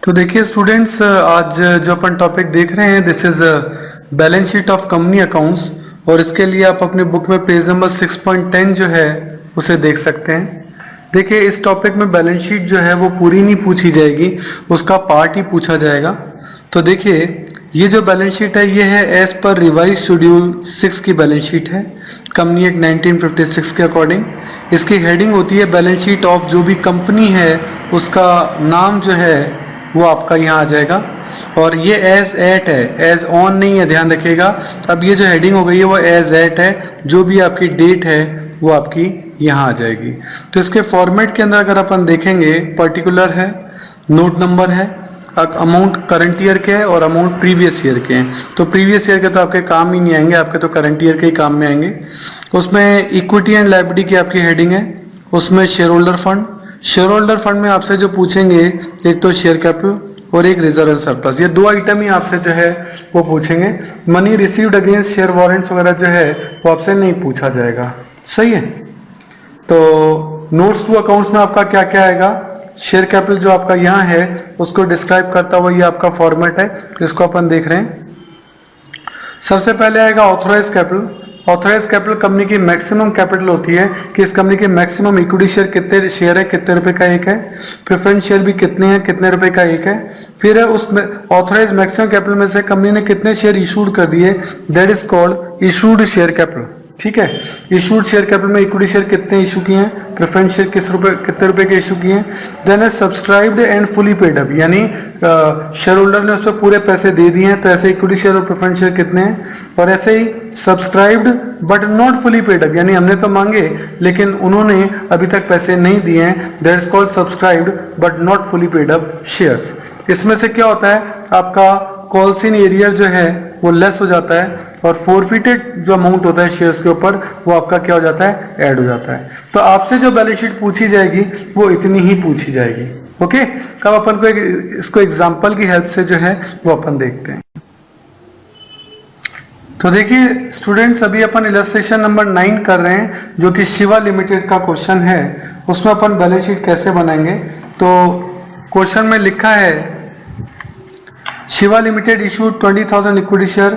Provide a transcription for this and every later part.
तो देखिए स्टूडेंट्स, आज जो अपन टॉपिक देख रहे हैं this is balance sheet of company accounts. और इसके लिए आप अपने बुक में पेज नंबर 6.10 जो है उसे देख सकते हैं। देखिए इस टॉपिक में बैलेंस शीट जो है वो पूरी नहीं पूछी जाएगी, उसका पार्ट ही पूछा जाएगा। तो देखिए ये जो बैलेंस शीट है ये है एज पर रिवाइज शेड्यूल 6 की बैलेंस शीट है, कंपनी एक्ट 1956 के अकॉर्डिंग। इसकी हेडिंग होती है बैलेंस शीट ऑफ जो भी कंपनी है उसका नाम जो है वो आपका यहाँ आ जाएगा। और ये एज एट है, एज ऑन नहीं है, ध्यान रखिएगा। अब ये जो हेडिंग हो गई है वो एज एट है, जो भी आपकी डेट है वो आपकी यहाँ आ जाएगी। तो इसके फॉर्मेट के अंदर अगर अपन देखेंगे, पर्टिकुलर है, नोट नंबर है, अमाउंट करंट ईयर के हैं और अमाउंट प्रीवियस ईयर के हैं। तो प्रीवियस ईयर के तो आपके काम ही नहीं आएंगे, आपके तो करंट ईयर के ही काम में आएंगे। उसमें इक्विटी एंड लायबिलिटी की आपकी हेडिंग है, उसमें share holder fund. Share holder fund में आपसे जो पूछेंगे एक तो शेयर कैपिटल और एक रिजर्व एंड सरप्लस, ये दो आइटम ही आपसे जो है वो पूछेंगे। Money received against share warrants वगैरह जो है वो आपसे नहीं पूछा जाएगा, सही है। तो नोट्स टू अकाउंट्स में आपका क्या क्या आएगा, शेयर कैपिटल जो आपका यहाँ है उसको डिस्क्राइब करता हुआ ये आपका फॉर्मेट है, इसको अपन देख रहे हैं। सबसे पहले आएगा authorise capital. Authorise capital company की मैक्सिमम कैपिटल होती है कि इस कंपनी के मैक्सिमम इक्विटी शेयर कितने शेयर है, कितने रुपए का एक है, प्रेफरेंस शेयर भी कितने हैं, कितने रुपए का एक है। फिर है उस ऑथराइज मैक्सिमम कैपिटल में से कंपनी ने कितने शेयर इशूड कर दिए, that is called issued share capital, ठीक है। इशूड शेयर कैपिटल में इक्विटी शेयर कितने इशू किए हैं, प्रेफरेंस शेयर कितने रुपए के इशू किए हैं। देन है subscribed and fully paid up, यानी शेयर होल्डर ने उस पर पूरे पैसे दे दिए हैं, तो ऐसे इक्विटी शेयर और प्रेफरेंस शेयर कितने हैं। और ऐसे ही subscribed but not fully paid up, यानी हमने तो मांगे लेकिन उन्होंने अभी तक पैसे नहीं दिए हैं, that is called subscribed but not fully paid up shares. इसमें से क्या होता है, आपका कॉल्स इन एरियर जो है वो लेस हो जाता है और फोरफिटेड जो अमाउंट होता है शेयर्स के ऊपर वो आपका क्या हो जाता है, ऐड हो जाता है। तो आपसे जो बैलेंस शीट पूछी जाएगी वो इतनी ही पूछी जाएगी, ओके। अब अपन को इसको एग्जांपल की हेल्प से जो है वो अपन देखते हैं। तो देखिए स्टूडेंट्स, अभी अपन इलस्ट्रेशन नंबर 9 कर रहे हैं जो कि शिवा लिमिटेड का क्वेश्चन है। उसमें अपन बैलेंस शीट कैसे बनाएंगे, तो क्वेश्चन में लिखा है Shiva limited issued 20,000 equity share,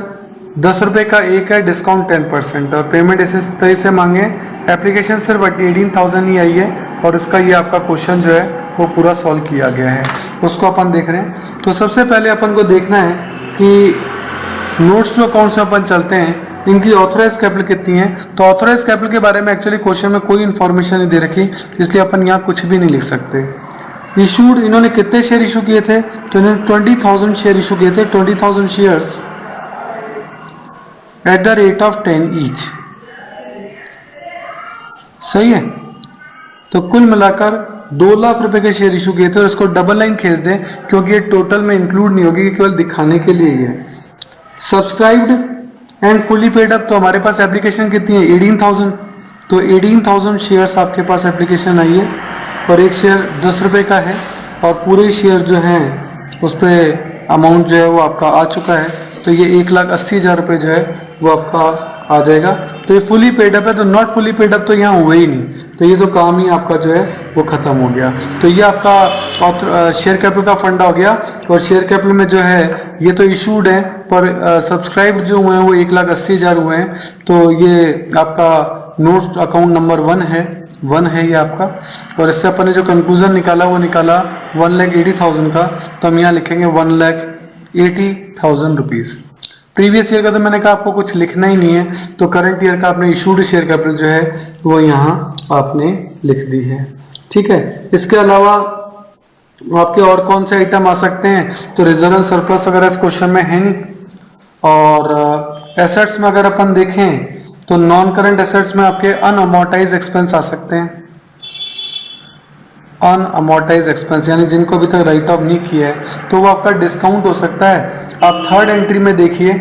10 रुपए का एक है, डिस्काउंट 10% और पेमेंट इस तरह से मांगे। एप्लीकेशन सिर्फ 18,000 ही आई है और उसका ये आपका क्वेश्चन जो है वो पूरा सॉल्व किया गया है, उसको अपन देख रहे हैं। तो सबसे पहले अपन को देखना है कि नोट्स टू अकाउंट्स में अपन चलते हैं, इनकी ऑथराइज कैपिटल कितनी है। तो ऑथराइज कैपिटल के बारे में एक्चुअली क्वेश्चन में कोई इन्फॉर्मेशन नहीं दे रखी, इसलिए अपन यहाँ कुछ भी नहीं लिख सकते। इशूड, इन्होंने कितने शेयर इशू किए थे, तो इन्होंने 20,000 शेयर इशू किए थे, 20,000 shares at the rate of 10 each, सही है। तो कुल मिलाकर 2 लाख रुपए के शेयर इशू किए थे और इसको डबल लाइन खींच दें क्योंकि ये टोटल में इंक्लूड नहीं होगी, केवल दिखाने के लिए है। Subscribed and fully paid up, तो हमारे पास एप्लीकेशन कितनी है, 18,000, तो 18,000 शेयर्स आपके पास एप्लीकेशन आई है और एक शेयर 10 रुपए का है और पूरे शेयर जो हैं उस पर अमाउंट जो है वो आपका आ चुका है, तो ये 1,80,000 रुपये जो है वो आपका आ जाएगा। तो ये फुली पेड अप है, तो नॉट फुली पेड अप तो यहाँ हुआ ही नहीं, तो ये तो काम ही आपका जो है वो खत्म हो गया। तो ये आपका शेयर कैपिटल का फंडा हो गया। और शेयर कैपिटल में जो है ये तो इशूड है पर सब्सक्राइब जो हुए हैं वो 1,80,000 हुए हैं, तो ये आपका नोट अकाउंट नंबर 1 है ये आपका। और इससे अपन ने जो कंक्लूजन निकाला वो निकाला 1,80,000 का, तो हम यहाँ लिखेंगे 1,80,000 रुपीज। प्रीवियस ईयर का तो मैंने कहा आपको कुछ लिखना ही नहीं है, तो करंट ईयर का आपने इशूड शेयर कैपिटल जो है वो यहाँ आपने लिख दी है, ठीक है। इसके अलावा आपके और कौन से आइटम आ सकते हैं, तो रिजर्व एंड सरप्लस वगैरह इस क्वेश्चन में है नहीं। और एसेट्स में अगर अपन देखें तो नॉन करंट एसेट्स में आपके अनअमोर्टाइज एक्सपेंस आ सकते हैं। अनअमोर्टाइज एक्सपेंस यानी जिनको अभी तक राइट ऑफ नहीं किया है, तो वो आपका डिस्काउंट हो सकता है। आप थर्ड एंट्री में देखिए,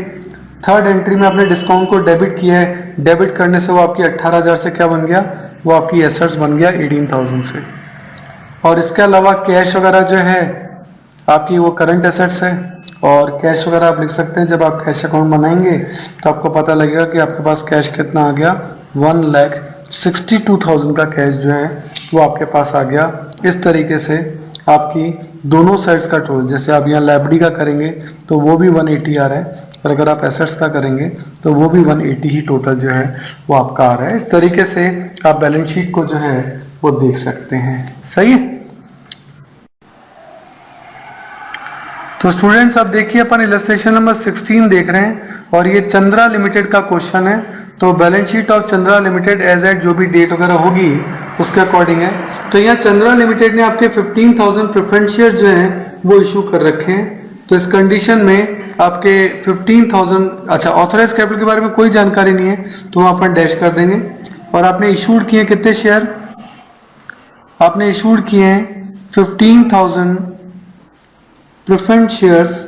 थर्ड एंट्री में आपने डिस्काउंट को डेबिट किया है, डेबिट करने से वो आपकी 18,000 से क्या बन गया, वो आपकी एसेट्स बन गया 18,000 से। और इसके अलावा कैश वगैरह जो है आपकी वो करंट एसेट्स है, और कैश वगैरह आप लिख सकते हैं। जब आप कैश अकाउंट बनाएंगे तो आपको पता लगेगा कि आपके पास कैश कितना आ गया, 1,62,000 का कैश जो है वो आपके पास आ गया। इस तरीके से आपकी दोनों साइड्स का टोटल, जैसे आप यहाँ लाइबिलिटी का करेंगे तो वो भी 180 आ रहा है, और अगर आप एसेट्स का करेंगे तो वो भी 180 ही टोटल जो है वो आपका आ रहा है। इस तरीके से आप बैलेंस शीट को जो है वो देख सकते हैं। सही है। तो स्टूडेंट्स अब देखिए अपन इलस्ट्रेशन नंबर 16 देख रहे हैं, और ये चंद्रा लिमिटेड का क्वेश्चन है। तो balance sheet of Chandra limited as at जो भी डेट वगैरह होगी उसके अकॉर्डिंग है। तो यहाँ चंद्रा लिमिटेड ने आपके 15,000 प्रेफरेंस शेयर जो हैं वो इशू कर रखे हैं। तो इस कंडीशन में आपके 15,000, अच्छा ऑथराइज कैपिटल के बारे में कोई जानकारी नहीं है तो वहाँ अपन डैश कर देंगे। और आपने इशूड किए कितने शेयर, आपने इशूड किए हैं 15,000 preference shares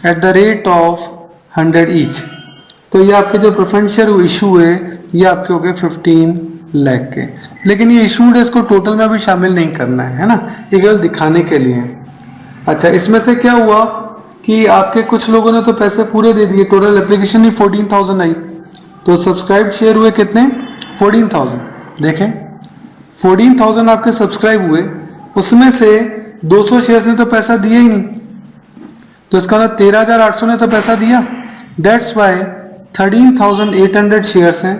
at the rate of 100 each. तो ये आपके जो प्रेफरेंस शेयर इशू हुए ये आपके हो गए 15 लाख के, लेकिन ये इशूड है, इसको टोटल में भी शामिल नहीं करना है ना, ये केवल दिखाने के लिए। अच्छा, इसमें से क्या हुआ कि आपके कुछ लोगों ने तो पैसे पूरे दे दिए, टोटल एप्लीकेशन ही 14,000 आई, तो सब्सक्राइब शेयर हुए कितने 14,000। देखें 14,000 आपके सब्सक्राइब हुए, उसमें से 200 शेयर्स ने तो पैसा दिया ही नहीं, तो इसका मतलब 13,800 ने तो पैसा दिया। दैट्स वाई 13,800 शेयर्स हैं,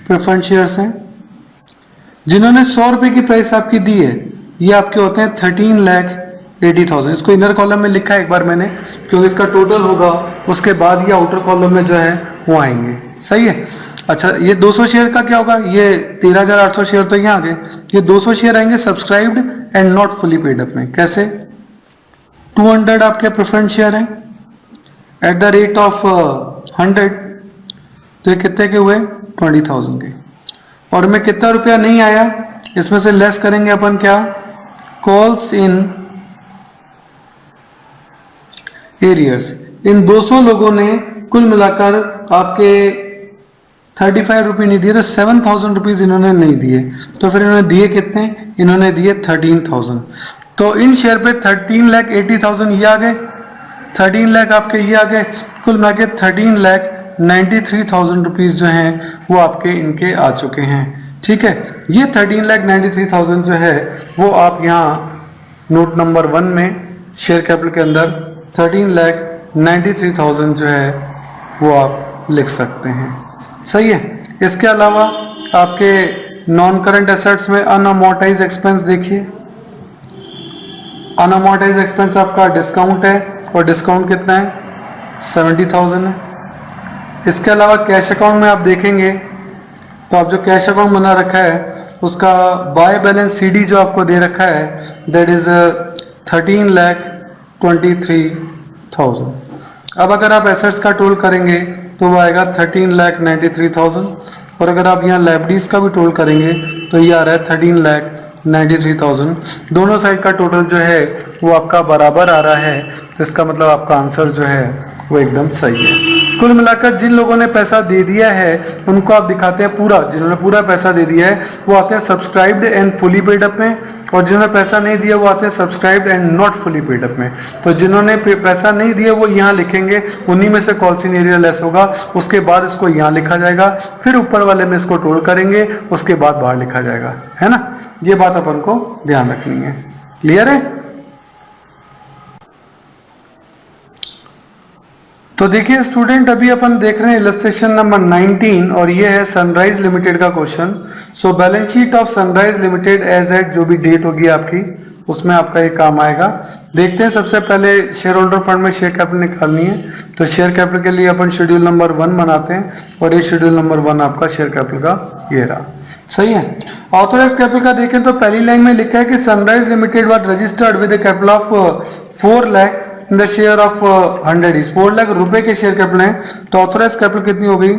प्रेफरेंस शेयर्स हैं। जिन्होंने 100 रुपए की प्राइस आपकी दी है ये आपके होते हैं 13,80,000। इसको इनर कॉलम में लिखा है एक बार मैंने, क्योंकि इसका टोटल होगा उसके बाद ये आउटर कॉलम में जो है वो आएंगे। सही है। अच्छा, ये 200 शेयर का क्या होगा, ये 13,800 शेयर तो यहाँ आ गए, ये 200 शेयर आएंगे subscribed and not fully paid up में। कैसे, 200 आपके प्रेफरेंस शेयर हैं एट द रेट ऑफ 100, तो ये कितने के हुए 20,000 के। और में कितना रुपया नहीं आया, इसमें से लेस करेंगे अपन क्या, कॉल्स इन एरियर्स। इन 200 लोगों ने कुल मिलाकर आपके 35 रुपये नहीं दिए, तो 7,000 रुपीज इन्होंने नहीं दिए। तो फिर इन्होंने दिए कितने, इन्होंने दिए 13,000। तो इन शेयर पे 13,80,000 ये आ गए, 13 लाख आपके ये आ गए, कुल मिला के 13,93,000 रुपीज जो हैं वो आपके इनके आ चुके हैं। ठीक है, ये 13,93,000 जो है वो आप यहाँ नोट नंबर 1 में शेयर कैपिटल के अंदर 13,93,000 जो है वो आप लिख सकते हैं। सही है। इसके अलावा आपके नॉन करंट एसेट्स में अनअमोर्टाइज एक्सपेंस देखिए, अनअमोर्टाइज एक्सपेंस आपका डिस्काउंट है, और डिस्काउंट कितना है 70,000 है। इसके अलावा कैश अकाउंट में आप देखेंगे तो आप जो कैश अकाउंट बना रखा है उसका बाय बैलेंस सीडी जो आपको दे रखा है दैट इज 13,23,000। अब अगर आप एसेट्स का टोल करेंगे तो वो आएगा 13,93,000, और अगर आप यहाँ लाइबिलिटीज का भी टोल करेंगे तो ये आ रहा है 13,93,000। दोनों साइड का टोटल जो है वो आपका बराबर आ रहा है, तो इसका मतलब आपका आंसर जो है वो एकदम सही है। कुल मिलाकर जिन लोगों ने पैसा दे दिया है उनको आप दिखाते हैं पूरा, जिन्होंने पूरा पैसा दे दिया है वो आते हैं subscribed and fully paid up में, और जिन्होंने पैसा नहीं दिया वो आते हैं subscribed and not fully paid up में। तो जिन्होंने पैसा नहीं दिया वो यहाँ लिखेंगे, उन्हीं में से कॉल्स इन एरिया लेस होगा, उसके बाद इसको यहाँ लिखा जाएगा, फिर ऊपर वाले में इसको टोल करेंगे, उसके बाद बाहर लिखा जाएगा, है ना। ये बात अपन को ध्यान रखनी है। क्लियर है। तो देखिए स्टूडेंट, अभी अपन देख रहे हैं इलस्ट्रेशन नंबर 19, और ये है सनराइज लिमिटेड का question. So balance sheet of Sunrise limited as at जो भी डेट होगी आपकी उसमें आपका ये काम आएगा। देखते हैं, सबसे पहले शेयर होल्डर फंड में शेयर कैपिटल निकालनी है, तो शेयर कैपिटल के लिए अपन शेड्यूल नंबर 1 बनाते हैं, और ये शेड्यूल नंबर 1 आपका शेयर कैपिटल का ये रहा। सही है। ऑथराइज कैपिटल का देखें तो पहली लाइन में लिखा है कि sunrise limited was registered with A capital of 4 lakh in the share of 100 is. 4 lakh रुपए के शेयर कैपिटल है, तो ऑथराइज कैपिटल कितनी हो गई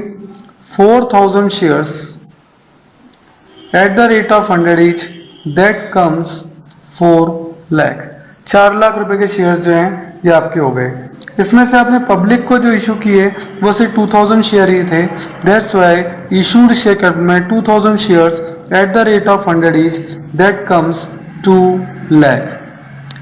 4,000 shares at the rate of 100 each, that comes 4 lakh. 4 lakh रुपए के शेयर जो हैं ये आपके हो गए। इसमें से आपने पब्लिक को जो इशू किए वो सिर्फ 2,000 शेयर ही थे, that's why issued share capital में 2,000 shares at the rate of 100 each, that comes 2 lakh.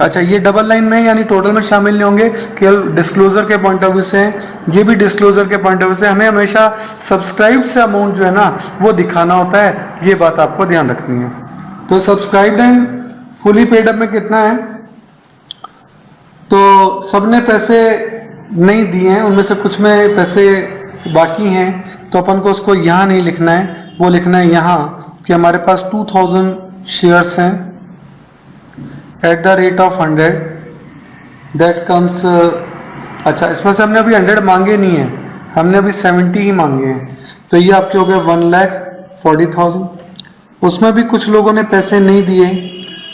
अच्छा, ये डबल लाइन में यानी टोटल में शामिल नहीं होंगे, केवल डिस्क्लोजर के पॉइंट ऑफ व्यू से, ये भी डिस्क्लोजर के पॉइंट ऑफ व्यू से हमें हमेशा सब्सक्राइब से अमाउंट जो है ना वो दिखाना होता है, ये बात आपको ध्यान रखनी है। तो subscribed and fully paid up में कितना है, तो सबने पैसे नहीं दिए हैं, उनमें से कुछ में पैसे बाकी हैं, तो अपन को उसको यहाँ नहीं लिखना है, वो लिखना है यहाँ कि हमारे पास 2000 शेयर्स हैं eight the rate of 100 that comes. अच्छा, इसमें से हमने अभी 100 मांगे नहीं है, हमने अभी 70 ही मांगे हैं, तो ये आपके हो गए 1,40,000। उसमें भी कुछ लोगों ने पैसे नहीं दिए,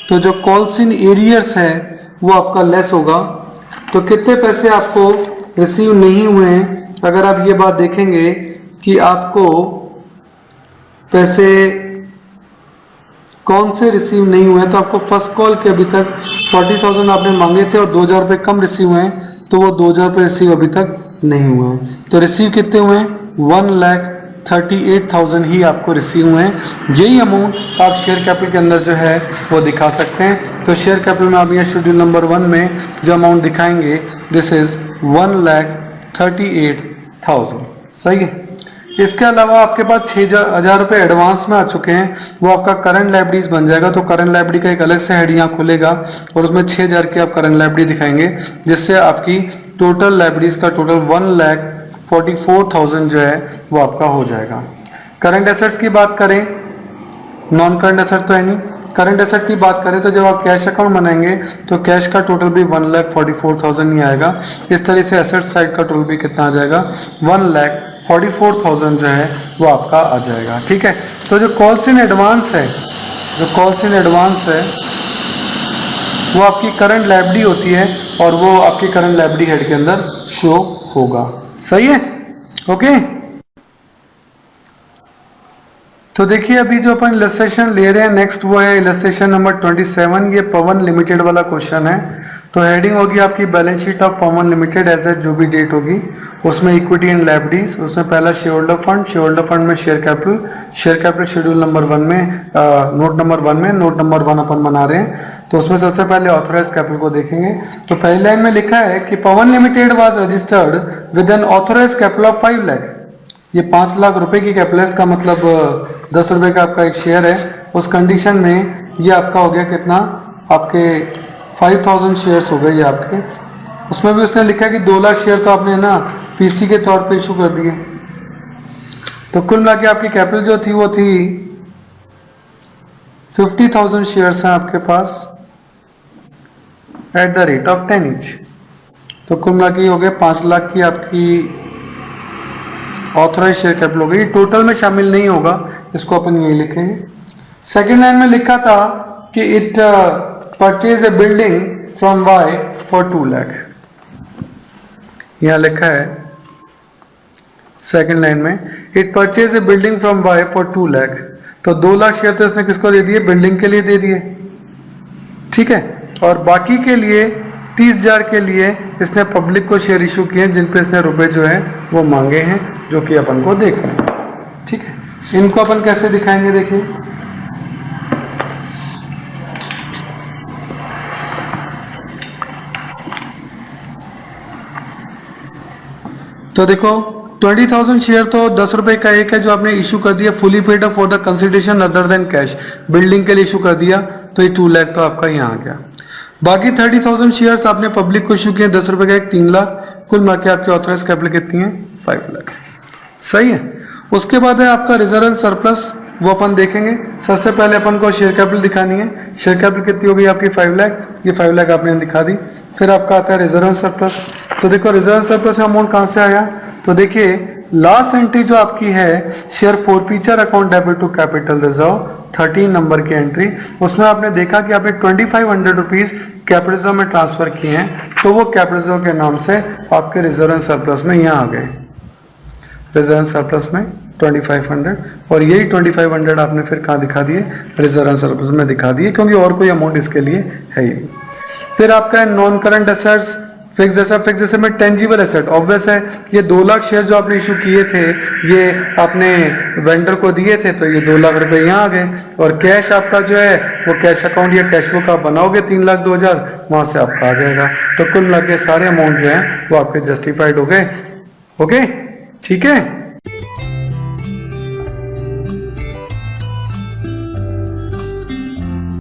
तो जो कॉल्स इन एरियर्स है वो आपका लेस होगा। तो कितने पैसे आपको रिसीव नहीं हुए हैं, अगर आप ये बात देखेंगे कि आपको पैसे कौन से रिसीव नहीं हुए, तो आपको फर्स्ट कॉल के अभी तक 40,000 आपने मांगे थे और 2,000 रुपये कम रिसीव हुए हैं, तो वो 2,000 रुपये रिसीव अभी तक नहीं हुए हैं। तो रिसीव कितने हुए हैं, 1,38,000 ही आपको रिसीव हुए हैं। यही अमाउंट आप शेयर कैपिटल के अंदर जो है वो दिखा सकते हैं। तो शेयर कैपिटल में आप यहाँ शेड्यूल नंबर 1 में जो अमाउंट दिखाएंगे, दिस इज 1,38,000। सही है। इसके अलावा आपके पास 6,000 रुपये एडवांस में आ चुके हैं, वो आपका करंट लायबिलिटीज बन जाएगा। तो करंट लायबिलिटी का एक अलग से हेड यहाँ खुलेगा और उसमें 6,000 की आप करंट लायबिलिटी दिखाएंगे, जिससे आपकी टोटल लायबिलिटीज का टोटल 1,44,000 जो है वो आपका हो जाएगा। करंट एसेट्स की बात करें, नॉन करंट एसेट तो है नहीं, करंट एसेट की बात करें तो जब आप कैश अकाउंट बनाएंगे तो कैश का टोटल भी 1,44,000 ही आएगा। इस तरह से एसेट साइड का टोटल भी कितना आ जाएगा, 1,44,000 जो है वो आपका आ जाएगा। ठीक है। तो जो कॉल्स इन एडवांस है, जो कॉल्स इन एडवांस है वो आपकी करंट लायबिलिटी होती है और वो आपकी करंट लायबिलिटी हेड के अंदर शो होगा। सही है। ओके। तो देखिए अभी जो अपन इलस्ट्रेशन ले रहे हैं नेक्स्ट वो है इलस्ट्रेशन नंबर 27। ये पवन लिमिटेड वाला क्वेश्चन है। तो हेडिंग होगी आपकी balance sheet of Pawan limited as at जो भी डेट होगी उसमें इक्विटी एंड लायबिलिटीज, उसमें पहला share holder fund, share holder fund में शेयर कैपिटल शेड्यूल नंबर 1 में नोट नंबर 1 में नोट नंबर 1 अपन बना रहे हैं। तो उसमें सबसे पहले ऑथोराइज कैपिटल को देखेंगे। तो पहली लाइन में लिखा है कि Pawan limited was registered with an authorised capital of 5 lakh. ये 5 लाख रुपए की कैपिटल का मतलब 10 रुपए का आपका एक शेयर है। उस कंडीशन में ये आपका हो गया कितना, आपके 5,000 शेयर्स हो गए ये आपके। उसमें भी उसने लिखा कि 2 लाख शेयर तो आपने ना पीसी के तौर पे इशू कर दिए। तो कुल मिला के आपकी कैपिटल जो थी वो थी 50,000 शेयर्स हैं आपके पास at the rate of 10 each. तो कुल मिला के हो गए 5 लाख की आपकी ऑथराइज शेयर कैपिटल हो गई। टोटल में शामिल नहीं होगा, इसको अपन यही लिखेंगे। सेकेंड लाइन में लिखा था कि it purchase a building from Y for 2 lakh. यहां लिखा है सेकेंड लाइन में it purchase a building from Y for 2 lakh. तो 2 लाख शेयर तो इसने किसको दे दिए, बिल्डिंग के लिए दे दिए। ठीक है। और बाकी के लिए 30,000 के लिए इसने पब्लिक को शेयर इशू किए जिन पे इसने रुपए जो है वो मांगे हैं, जो कि अपन को देख रहे हैं। ठीक है। इनको अपन कैसे दिखाएंगे, देखिए तो देखो 20,000 शेयर तो 10 रुपए का एक है जो आपने इशू कर दिया, fully paid up for the consideration other than cash, building के लिए इशू कर दिया, तो ये 2 लाख तो आपका यहाँ आ गया। बाकी 30,000 शेयर्स आपने पब्लिक को इशू किए 10 रुपए का एक 3 लाख, कुल मिला के आपकी ऑथराइज कैपिटल कितनी है 5 लाख। सही है। उसके बाद है आपका रिजर्व एंड सरप्लस, वो अपन देखेंगे। सबसे पहले अपन को शेयर कैपिटल दिखानी है। शेयर कैपिटल कितनी हो गई आपकी 5 लाख, ये 5 लाख आपने दिखा दी। फिर आपका आता है रिजर्व एंड सरप्लस। तो देखो रिजर्व एंड सरप्लस में अमाउंट कहां से आया, तो देखिए लास्ट एंट्री जो आपकी है share forfeiture account debit to capital reserve 13 number की एंट्री, उसमें आपने देखा कि आपने 2500 रुपीज कैपिटल रिजर्व में ट्रांसफर किए हैं, तो वो कैपिटल रिजर्व के नाम से आपके रिजर्व एंड सरप्लस में यहाँ आ गए। रिजर्व एंड सरप्लस में 2500 और यही 2500 आपने फिर कहाँ दिखा दिए, रिजर्व एंड सरप्लस में दिखा दिए, क्योंकि और कोई अमाउंट इसके लिए है ही। फिर आपका non current assets, fix asset में टेंजिबल एसेट ऑब्वियस है, ये 2 लाख शेयर जो आपने इशू किए थे ये आपने वेंडर को दिए थे, तो ये 2 लाख रुपए यहाँ आ गए। और कैश आपका जो है वो कैश अकाउंट या कैश बुक आप बनाओगे 3,02,000, वहां से आपका आ जाएगा। तो कुल मिला के सारे अमाउंट जो है वो आपके जस्टिफाइड हो गए। ओके, ठीक है।